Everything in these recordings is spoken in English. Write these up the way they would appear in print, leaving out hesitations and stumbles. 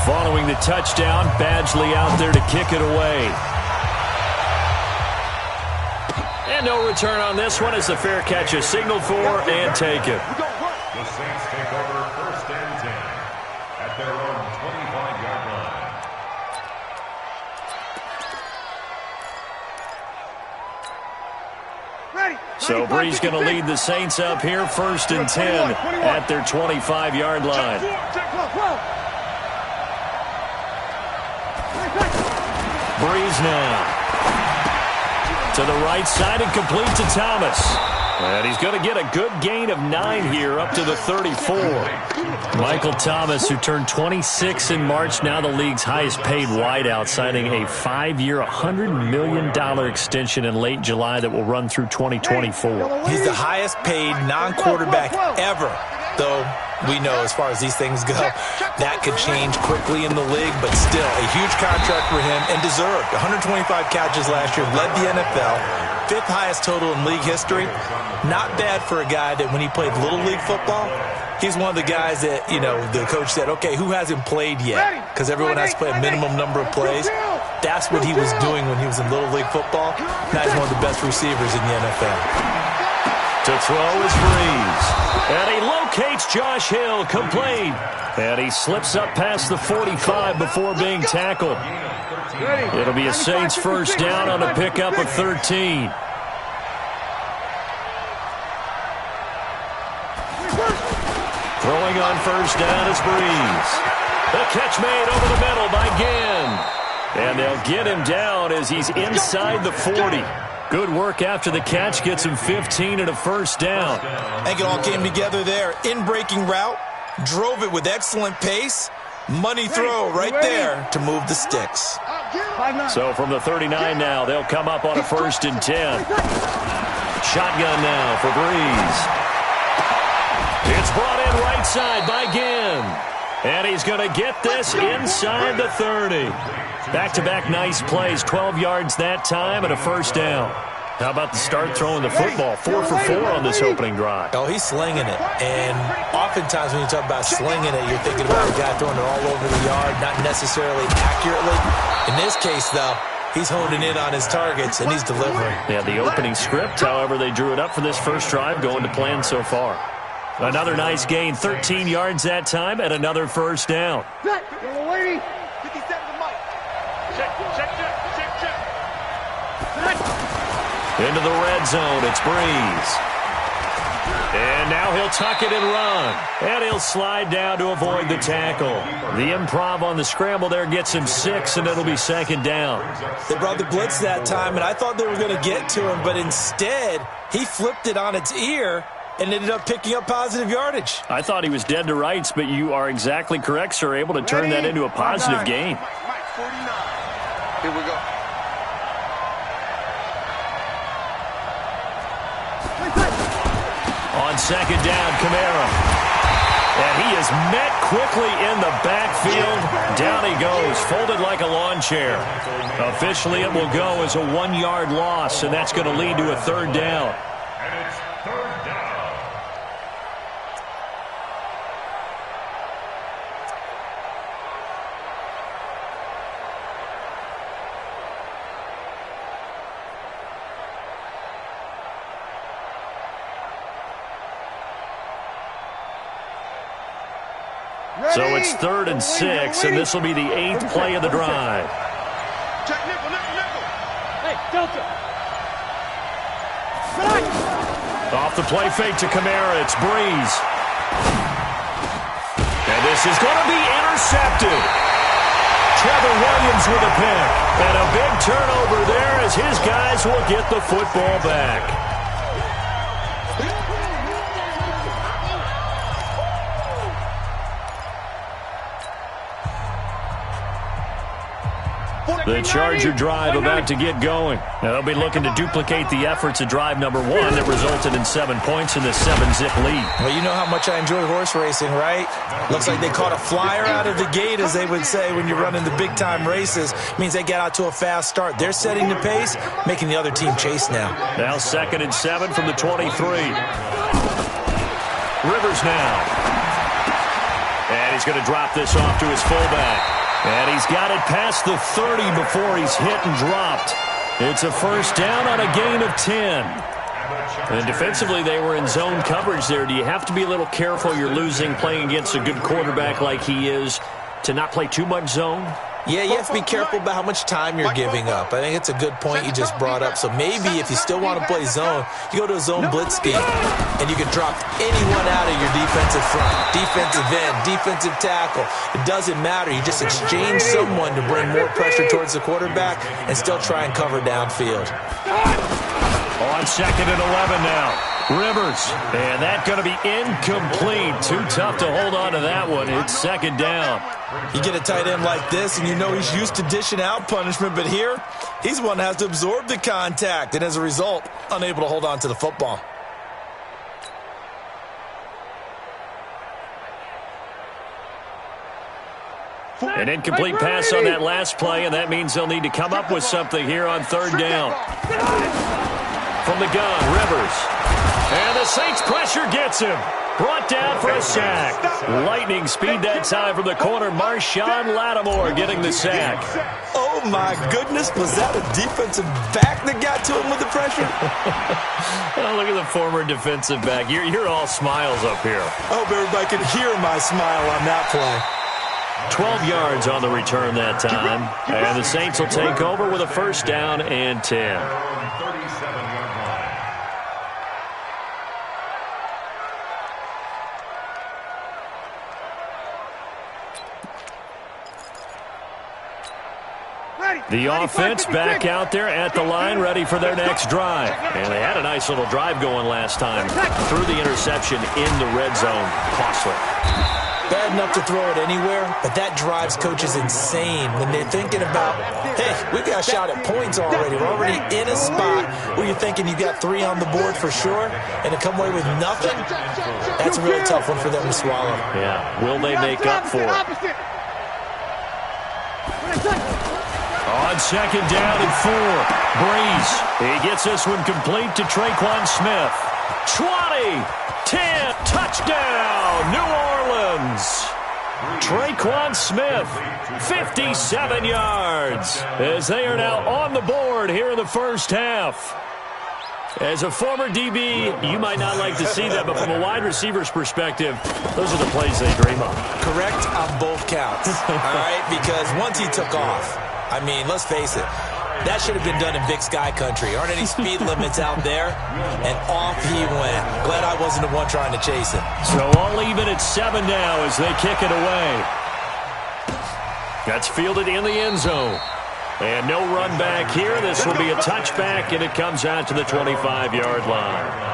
Following the touchdown, Badgley out there to kick it away. And no return on this one as the fair catch is signaled for and taken. The Saints take over 1st and 10 at their own 25-yard line. So Brees going to lead the Saints up here 1st and 10 at their 25-yard line. Brees now to the right side and complete to Thomas. And he's going to get a good gain of 9 here up to the 34. Michael Thomas, who turned 26 in March, now the league's highest paid wideout, signing a 5-year, $100 million extension in late July that will run through 2024. He's the highest paid non-quarterback ever, though we know as far as these things go, that could change quickly in the league, but still a huge contract for him and deserved. 125 catches last year, led the NFL, 5th highest total in league history. Not bad for a guy that when he played Little League football, he's one of the guys that, you know, the coach said, okay, who hasn't played yet? Because everyone has to play a minimum number of plays. That's what he was doing when he was in Little League football. Now he's one of the best receivers in the NFL. To throw is Brees. And he locates Josh Hill, complete. And he slips up past the 45 before being tackled. It'll be a Saints 1st down on a pickup of 13. Throwing on 1st down is Brees. The catch made over the middle by Ginn. And they'll get him down as he's inside the 40. Good work after the catch gets him 15 and a 1st down. I think it all came together there. In-breaking route, drove it with excellent pace. Money throw right there to move the sticks. So from the 39 now, they'll come up on a 1st and 10. Shotgun now for Brees. It's brought in right side by Ginn. And he's going to get this inside the 30. Back-to-back nice plays, 12 yards that time and a 1st down. How about the start throwing the football? 4 for 4 on this opening drive. Oh, he's slinging it. And oftentimes when you talk about slinging it, you're thinking about a guy throwing it all over the yard, not necessarily accurately. In this case, though, he's honing in on his targets, and he's delivering. Yeah, the opening script, however, they drew it up for this first drive, going to plan so far. Another nice gain, 13 yards that time, and another 1st down. Into the red zone, it's Brees. And now he'll tuck it and run. And he'll slide down to avoid the tackle. The improv on the scramble there gets him 6, and it'll be 2nd down. They brought the blitz that time, and I thought they were going to get to him, but instead, he flipped it on its ear and ended up picking up positive yardage. I thought he was dead to rights, but you are exactly correct, sir, able to turn that into a positive gain. Here we go. On 2nd down, Kamara. And he is met quickly in the backfield. Down he goes, folded like a lawn chair. Officially, it will go as a 1-yard loss, and that's going to lead to a 3rd down. And it's 3rd down. So it's 3rd and 6, and this will be the 8th play of the drive. Check nickel. Hey, Delta. Off the play fake to Kamara, it's Brees. And this is going to be intercepted. Trevor Williams with a pick. And a big turnover there as his guys will get the football back. The Charger drive about to get going. Now they'll be looking to duplicate the efforts of drive number 1 that resulted in 7 points in the 7-zip lead. Well, you know how much I enjoy horse racing, right? Looks like they caught a flyer out of the gate, as they would say when you're running the big-time races. Means they get out to a fast start. They're setting the pace, making the other team chase now. Now 2nd and 7 from the 23. Rivers now. And he's going to drop this off to his fullback. And he's got it past the 30 before he's hit and dropped. It's a first down on a gain of 10. And defensively, they were in zone coverage there. Do you have to be a little careful you're losing playing against a good quarterback like he is to not play too much zone? Yeah, you have to be careful about how much time you're giving up. I think it's a good point you just brought up. So maybe if you still want to play zone, you go to a zone blitz scheme, and you can drop anyone out of your defensive front, defensive end, defensive tackle. It doesn't matter. You just exchange someone to bring more pressure towards the quarterback and still try and cover downfield. On 2nd and 11 now. Rivers, and that's going to be incomplete. Too tough to hold on to that one. It's 2nd down. You get a tight end like this, and you know he's used to dishing out punishment, but here, he's one that has to absorb the contact, and as a result, unable to hold on to the football. An incomplete pass on that last play, and that means they'll need to come up with something here on 3rd down. From the gun, Rivers. And the Saints pressure gets him. Brought down for a sack. Lightning speed that time from the corner. Marshawn Lattimore getting the sack. Oh, my goodness. Was that a defensive back that got to him with the pressure? Oh, look at the former defensive back. You're all smiles up here. I hope everybody can hear my smile on that play. 12 yards on the return that time. And the Saints will take over with a first down and 10. The offense back out there at the line, ready for their next drive. And they had a nice little drive going last time. Threw the interception in the red zone. Costly. Bad enough to throw it anywhere, but that drives coaches insane when they're thinking about, hey, we've got a shot at points already. We're already in a spot where you're thinking you got 3 on the board for sure, and to come away with nothing, that's a real tough one for them to swallow. Yeah, will they make up for it? On 2nd down and 4, Breeze. He gets this one complete to Traquan Smith. 20, 10, touchdown, New Orleans. Traquan Smith, 57 yards, as they are now on the board here in the first half. As a former DB, you might not like to see that, but from a wide receiver's perspective, those are the plays they dream of. Correct on both counts, all right? Because once he took off, I mean, let's face it, that should have been done in Big Sky country. Aren't any speed limits out there? And off he went. Glad I wasn't the one trying to chase him. So all even at 7 now as they kick it away. That's fielded in the end zone. And no run back here. This will be a touchback, and it comes out to the 25-yard line.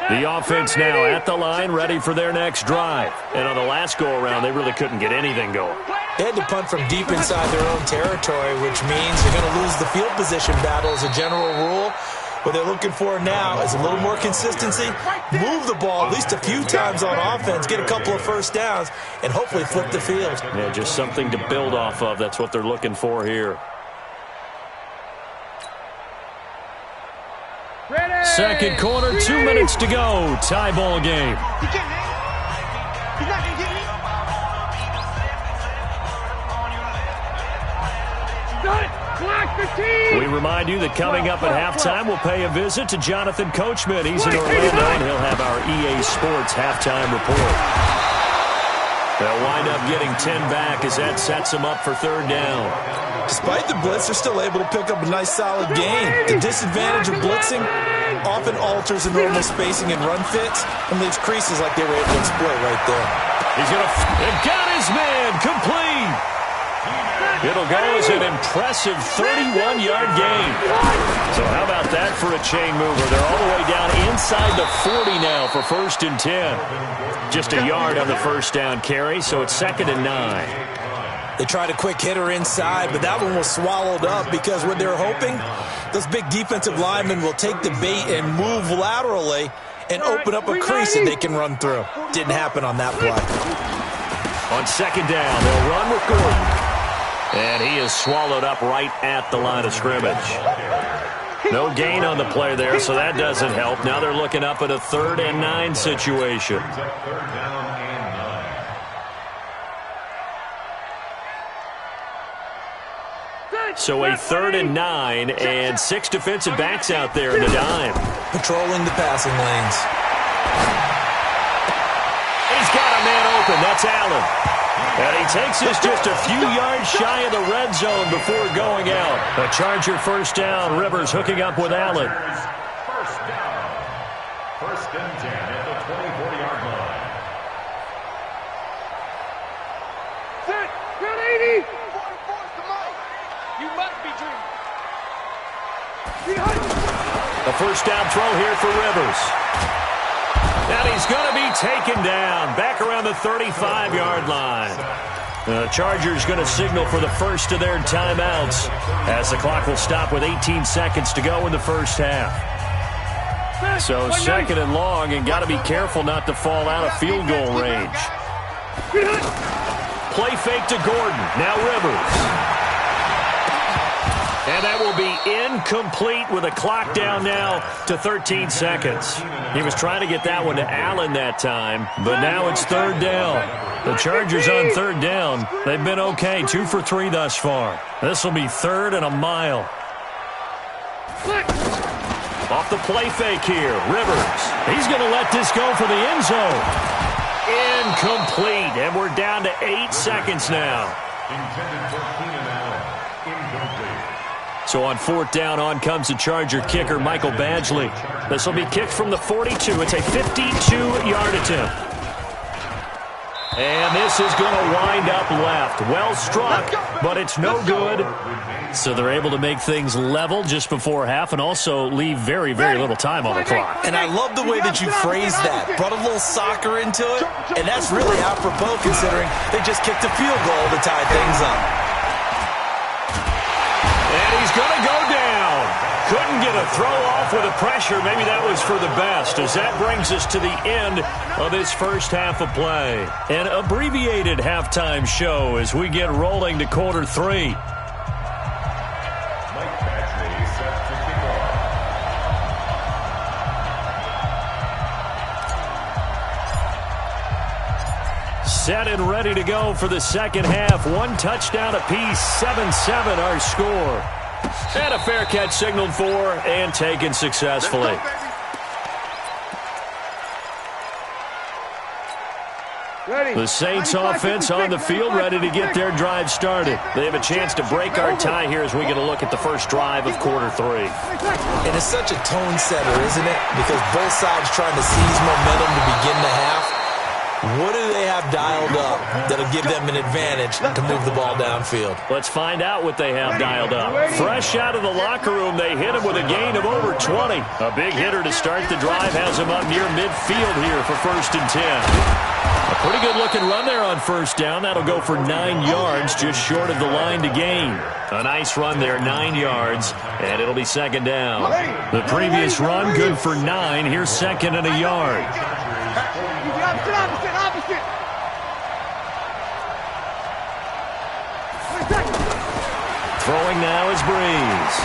The offense now at the line, ready for their next drive. And on the last go-around, they really couldn't get anything going. They had to punt from deep inside their own territory, which means they're going to lose the field position battle as a general rule. What they're looking for now is a little more consistency, move the ball at least a few times on offense, get a couple of first downs, and hopefully flip the field. Yeah, just something to build off of. That's what they're looking for here. Second quarter, 2 minutes to go. Tie ball game. We remind you that coming up at halftime, we'll pay a visit to Jonathan Coachman. He's in Orlando, and he'll have our EA Sports halftime report. They'll wind up getting 10 back as that sets them up for 3rd down. Despite the blitz, they're still able to pick up a nice, solid gain. The disadvantage of blitzing often alters the normal spacing and run fits and leaves creases like they were able to exploit right there. He's going to got his man complete. It'll go as an impressive 31-yard gain. So how about that for a chain mover? They're all the way down inside the 40 now for 1st and 10. Just a yard on the first down carry, so it's 2nd and 9. They tried a quick hitter inside, but that one was swallowed up because what they're hoping, those big defensive linemen will take the bait and move laterally and open up a crease that they can run through. Didn't happen on that play. On 2nd down, they'll run with Gordon. And he is swallowed up right at the line of scrimmage. No gain on the play there, so that doesn't help. Now they're looking up at a 3rd and 9 situation. Third down and 9. So a 3rd and 9 and 6 defensive backs out there in the dime. Patrolling the passing lanes. He's got a man open. That's Allen. And he takes this just a few yards shy of the red zone before going out. A Charger first down. Rivers hooking up with Allen. First down. 1st and 10 at the 24-yard line. Set. Got 80. You must be dreaming. A first down throw here for Rivers. And he's going to be taken down back around the 35-yard line. The Chargers going to signal for the first of their timeouts as the clock will stop with 18 seconds to go in the first half. So 2nd and long, and got to be careful not to fall out of field goal range. Play fake to Gordon. Now Rivers. And that will be incomplete with a clock down now to 13 seconds. He was trying to get that one to Allen that time, but now it's 3rd down. The Chargers on 3rd down. They've been okay, 2 for 3 thus far. This will be 3rd and a mile. Off the play fake here, Rivers. He's going to let this go for the end zone. Incomplete, and we're down to 8 seconds now. Intended for Keenan Allen. Incomplete. So on 4th down, on comes the Charger kicker, Michael Badgley. This will be kicked from the 42. It's a 52-yard attempt. And this is going to wind up left. Well struck, but it's no good. So they're able to make things level just before half and also leave very, very little time on the clock. And I love the way that you phrased that. Brought a little soccer into it, and that's really apropos considering they just kicked a field goal to tie things up. And he's going to go down. Couldn't get a throw off with the pressure. Maybe that was for the best, as that brings us to the end of this first half of play. An abbreviated halftime show as we get rolling to quarter 3. Mike Badgley set to kick off. Set and ready to go for the second half. 1 touchdown apiece, 7-7 our score. And a fair catch signaled for and taken successfully. The Saints offense on the field, ready to get their drive started. They have a chance to break our tie here as we get a look at the first drive of quarter 3. And it's such a tone setter, isn't it? Because both sides trying to seize momentum to begin the half. What do they have dialed up that'll give them an advantage to move the ball downfield? Let's find out what they have dialed up. Fresh out of the locker room, they hit him with a gain of over 20. A big hitter to start the drive has him up near midfield here for 1st and 10. A pretty good-looking run there on 1st down. That'll go for 9 yards, just short of the line to gain. A nice run there, 9 yards, and it'll be 2nd down. The previous run, good for 9. Here's 2nd and a yard. Opposite. Throwing now is Breeze.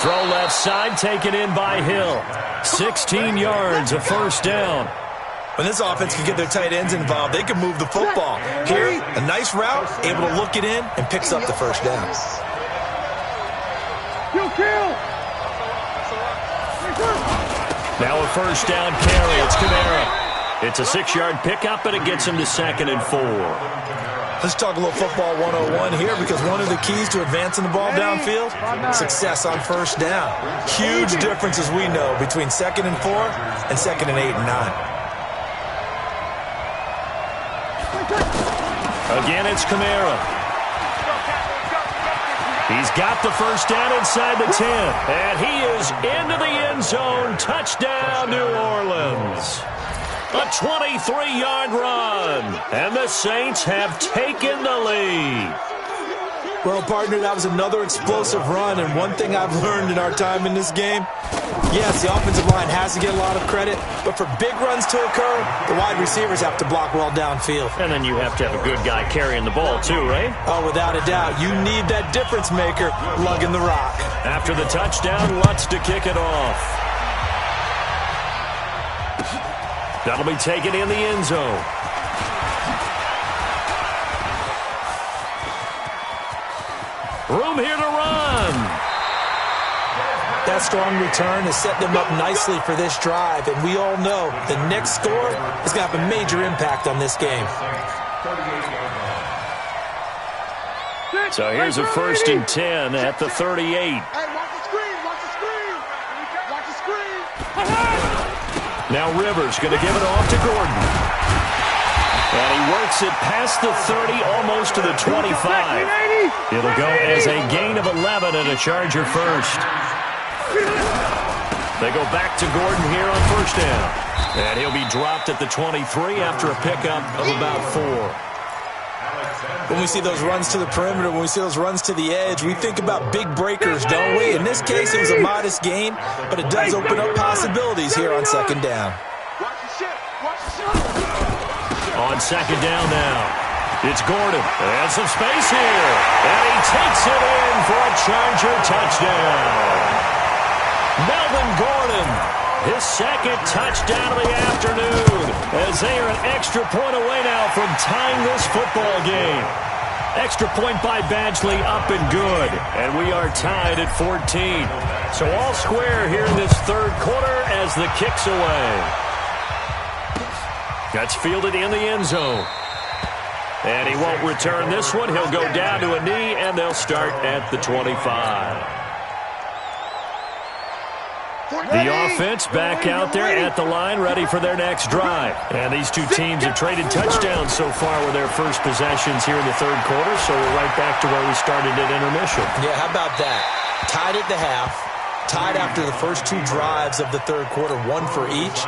Throw left side, taken in by Hill. 16 yards, a 1st down. When this offense can get their tight ends involved, they can move the football. Here, a nice route, able to look it in, and picks up the 1st down. Kill. Now a 1st down carry. It's Kamara. It's a 6-yard pickup, and it gets him to 2nd and 4. Let's talk a little football 101 here, because one of the keys to advancing the ball downfield, success on 1st down. Huge difference, as we know, between 2nd and 4 and 2nd and 8 and 9. Again, it's Kamara. He's got the 1st down inside the 10. And he is into the end zone. Touchdown, New Orleans. A 23-yard run. And the Saints have taken the lead. Well, partner, that was another explosive run, and one thing I've learned in our time in this game, yes, the offensive line has to get a lot of credit, but for big runs to occur, the wide receivers have to block well downfield. And then you have to have a good guy carrying the ball too, right? Oh, without a doubt. You need that difference maker lugging the rock. After the touchdown, Lutz to kick it off. That'll be taken in the end zone. Room here to run. That strong return has set them up nicely for this drive, and we all know the next score is going to have a major impact on this game. So here's a 1st and 10 at the 38. Hey, watch the screen, watch the screen. Watch the screen. Now Rivers going to give it off to Gordon. And he works it past the 30, almost to the 25. It'll go as a gain of 11 and a Charger first. They go back to Gordon here on 1st down. And he'll be dropped at the 23 after a pickup of about 4. When we see those runs to the perimeter, when we see those runs to the edge, we think about big breakers, don't we? In this case, it was a modest gain, but it does open up possibilities here on 2nd down. On 2nd down now, it's Gordon. And some space here. And he takes it in for a Charger touchdown. Melvin Gordon, his 2nd touchdown of the afternoon, as they are an extra point away now from tying this football game. Extra point by Badgley, up and good. And we are tied at 14. So all square here in this 3rd quarter as the kick's away. That's fielded in the end zone. And he won't return this one. He'll go down to a knee, and they'll start at the 25. The offense back out there at the line, ready for their next drive. And these two teams have traded touchdowns so far with their first possessions here in the 3rd quarter, so we're right back to where we started at intermission. Yeah, how about that? Tied at the half, tied after the first 2 drives of the 3rd quarter, 1 for each.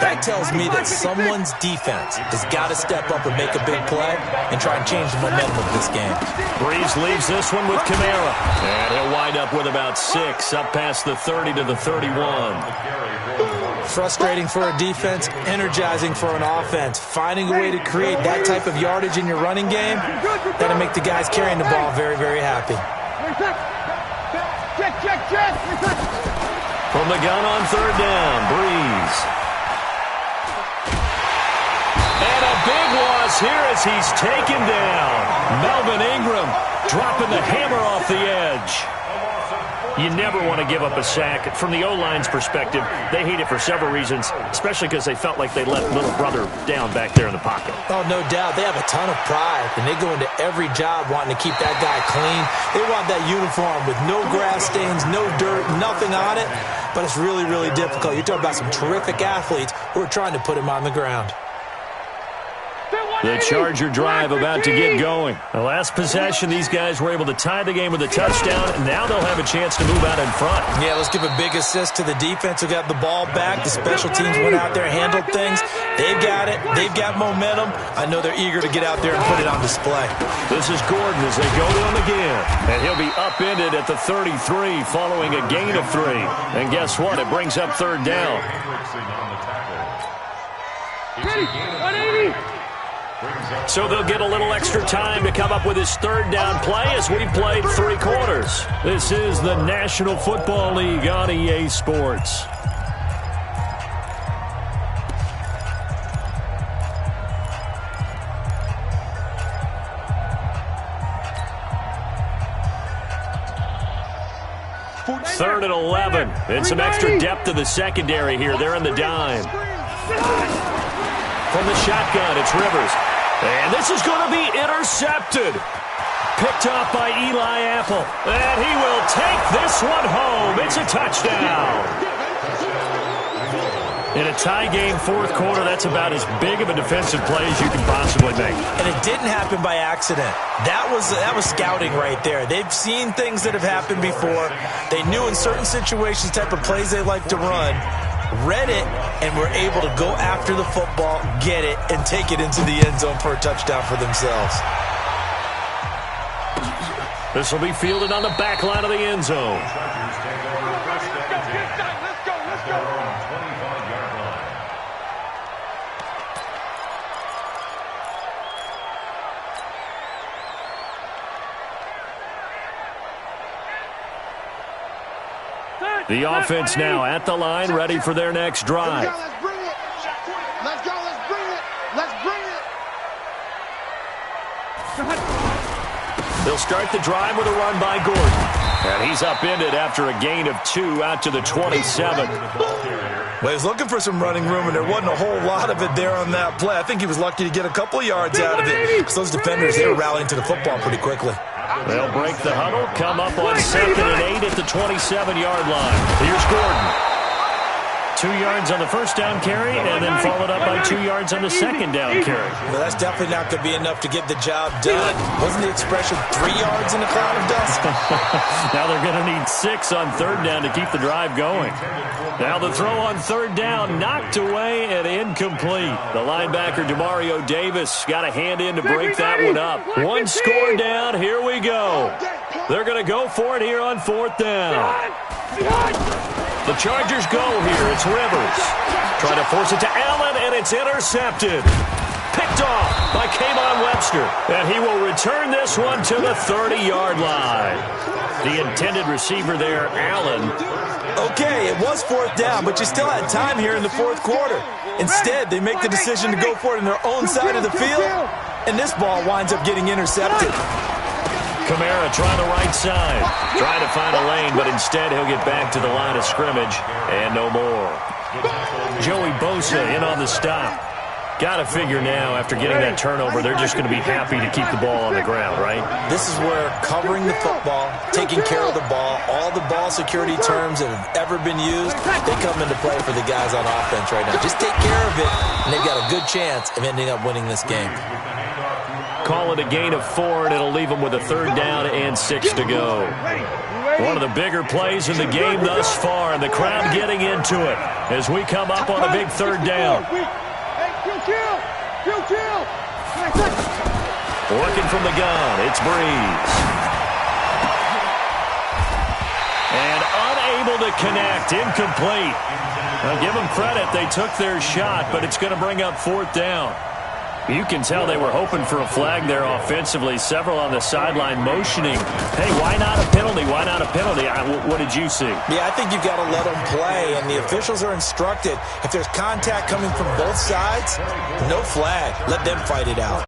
That tells me that someone's defense has got to step up and make a big play and try and change the momentum of this game. Breeze leaves this one with Kamara. And he'll wind up with about 6, up past the 30 to the 31. Frustrating for a defense, energizing for an offense. Finding a way to create that type of yardage in your running game, that'll make the guys carrying the ball very, very happy. From the gun on 3rd down, Breeze. And a big loss here as he's taken down. Melvin Ingram dropping the hammer off the edge. You never want to give up a sack. From the O-line's perspective, they hate it for several reasons, especially because they felt like they let little brother down back there in the pocket. Oh, no doubt. They have a ton of pride, and they go into every job wanting to keep that guy clean. They want that uniform with no grass stains, no dirt, nothing on it, but it's really, really difficult. You're talking about some terrific athletes who are trying to put him on the ground. The Charger drive about to get going. The last possession, these guys were able to tie the game with a touchdown, and now they'll have a chance to move out in front. Yeah, let's give a big assist to the defense who got the ball back. The special teams went out there, handled things. They've got it. They've got momentum. I know they're eager to get out there and put it on display. This is Gordon as they go to him again. And he'll be upended at the 33 following a gain of 3. And guess what? It brings up 3rd down. 180. So they'll get a little extra time to come up with his 3rd down play as we played 3 quarters. This is the National Football League on EA Sports. Third and 11. And some extra depth to the secondary here. They're in the dime. From the shotgun, it's Rivers. And this is going to be intercepted. Picked off by Eli Apple. And he will take this one home. It's a touchdown. In a tie game 4th quarter, that's about as big of a defensive play as you can possibly make. And it didn't happen by accident. That was scouting right there. They've seen things that have happened before. They knew in certain situations type of plays they like to run. Read it, and were able to go after the football, get it, and take it into the end zone for a touchdown for themselves. This will be fielded on the back line of the end zone. Chargers take over first and 10 at their own 25-yard line. The offense now at the line, ready for their next drive. Let's bring it. Let's go. Let's bring it. Let's bring it. They'll start the drive with a run by Gordon. And he's upended after a gain of 2 out to the 27. Well, he was looking for some running room, and there wasn't a whole lot of it there on that play. I think he was lucky to get a couple of yards out of it, because those defenders, they were rallying to the football pretty quickly. They'll break the huddle, come up on 2nd and 8 at the 27-yard line. Here's Gordon. 2 yards on the first down carry, and then followed up by 2 yards on the second down carry. Well, that's definitely not going to be enough to get the job done. Wasn't the expression 3 yards in a cloud of dust? Now they're going to need 6 on 3rd down to keep the drive going. Now the throw on 3rd down, knocked away and incomplete. The linebacker, Demario Davis, got a hand in to break that one up. 1 score down, here we go. They're going to go for it here on 4th down. The Chargers go here. It's Rivers. Trying to force it to Allen, and it's intercepted. Picked off by Kayvon Webster. And he will return this one to the 30-yard line. The intended receiver there, Allen. Okay, it was 4th down, but you still had time here in the 4th quarter. Instead, they make the decision to go for it on their own side of the field, and this ball winds up getting intercepted. Kamara trying the right side. Trying to find a lane, but instead he'll get back to the line of scrimmage. And no more. Joey Bosa in on the stop. Got to figure now, after getting that turnover, they're just going to be happy to keep the ball on the ground, right? This is where covering the football, taking care of the ball, all the ball security terms that have ever been used, they come into play for the guys on offense right now. Just take care of it, and they've got a good chance of ending up winning this game. Call it a gain of 4, and it'll leave them with a 3rd down and 6 to go. One of the bigger plays in the game thus far, and the crowd getting into it as we come up on a big 3rd down. Working from the gun, it's Breeze. And unable to connect, incomplete. Now give them credit, they took their shot, but it's going to bring up 4th down. You can tell they were hoping for a flag there offensively. Several on the sideline motioning, hey, why not a penalty? Why not a penalty? What did you see? Yeah, I think you've got to let them play, and the officials are instructed, if there's contact coming from both sides, no flag. Let them fight it out.